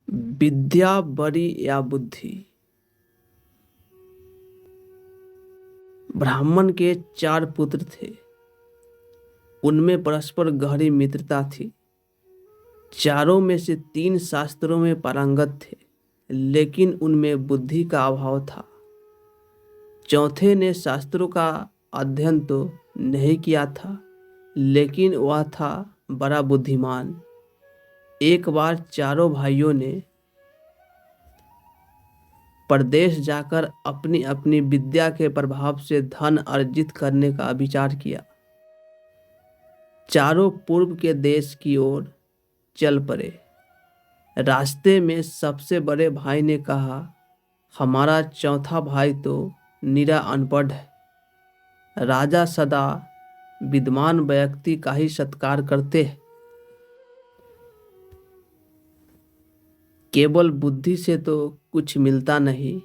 विद्या बड़ी या बुद्धि। ब्राह्मण के 4 पुत्र थे। उनमें परस्पर गहरी मित्रता थी। चारों में से 3 शास्त्रों में पारंगत थे, लेकिन उनमें बुद्धि का अभाव था। चौथे ने शास्त्रों का अध्ययन तो नहीं किया था, लेकिन वह था बड़ा बुद्धिमान। एक बार चारों भाइयों ने परदेश जाकर अपनी अपनी विद्या के प्रभाव से धन अर्जित करने का विचार किया। चारों पूर्व के देश की ओर चल पड़े। रास्ते में सबसे बड़े भाई ने कहा, हमारा चौथा भाई तो निरा अनपढ़ है। राजा सदा विद्वान व्यक्ति का ही सत्कार करते हैं। केवल बुद्धि से तो कुछ मिलता नहीं।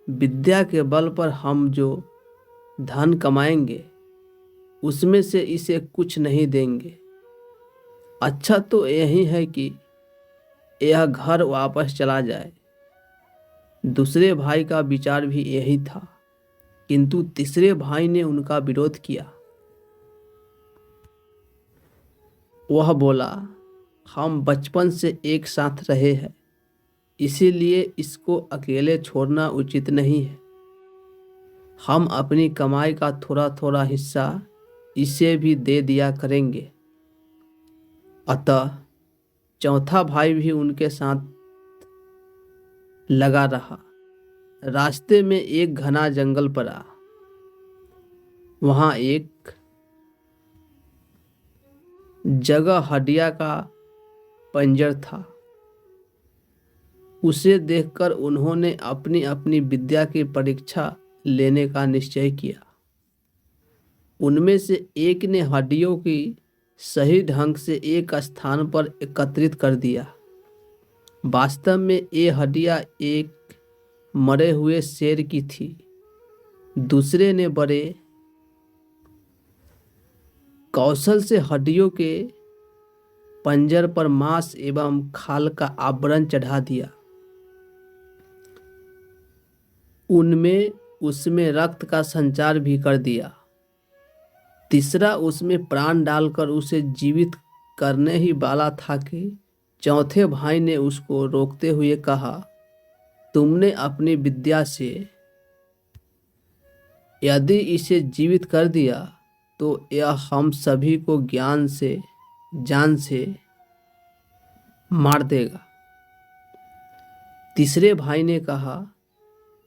विद्या के बल पर हम जो धन कमाएंगे, उसमें से इसे कुछ नहीं देंगे। अच्छा तो यही है कि यह घर वापस चला जाए। दूसरे भाई का विचार भी यही था, किंतु तीसरे भाई ने उनका विरोध किया। वह बोला, हम बचपन से एक साथ रहे हैं, इसीलिए इसको अकेले छोड़ना उचित नहीं है। हम अपनी कमाई का थोड़ा थोड़ा हिस्सा इसे भी दे दिया करेंगे। अतः चौथा भाई भी उनके साथ लगा रहा। रास्ते में एक घना जंगल पड़ा। वहां एक जगह हड्डिया का पंजर था। उसे देखकर उन्होंने अपनी अपनी विद्या की परीक्षा लेने का निश्चय किया। उनमें से एक ने हड्डियों की सही ढंग से एक स्थान पर एकत्रित कर दिया। वास्तव में ये हड्डियां एक मरे हुए शेर की थी। दूसरे ने बड़े कौशल से हड्डियों के पंजर पर मांस एवं खाल का आवरण चढ़ा दिया। उनमें उसमें रक्त का संचार भी कर दिया। तीसरा उसमें प्राण डालकर उसे जीवित करने ही वाला था कि चौथे भाई ने उसको रोकते हुए कहा, तुमने अपनी विद्या से यदि इसे जीवित कर दिया तो यह हम सभी को जान से मार देगा। तीसरे भाई ने कहा,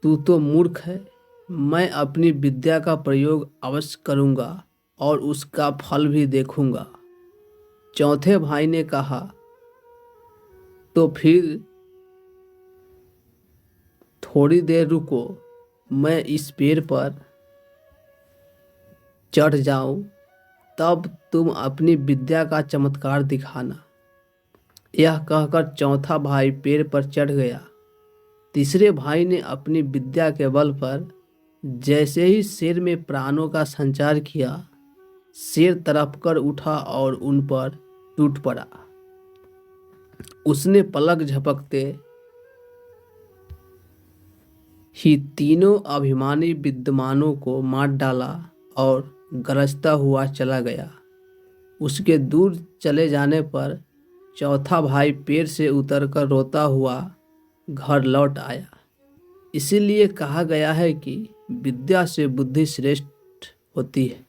तू तो मूर्ख है। मैं अपनी विद्या का प्रयोग अवश्य करूंगा और उसका फल भी देखूंगा। चौथे भाई ने कहा, तो फिर थोड़ी देर रुको, मैं इस पेड़ पर चढ़ जाऊं, तब तुम अपनी विद्या का चमत्कार दिखाना। यह कहकर चौथा भाई पेड़ पर चढ़ गया। तीसरे भाई ने अपनी विद्या के बल पर जैसे ही शेर में प्राणों का संचार किया, शेर तड़प कर उठा और उन पर टूट पड़ा। उसने पलक झपकते ही तीनों अभिमानी विद्वानों को मार डाला और गरजता हुआ चला गया। उसके दूर चले जाने पर चौथा भाई पेड़ से उतरकर रोता हुआ घर लौट आया। इसीलिए कहा गया है कि विद्या से बुद्धि श्रेष्ठ होती है।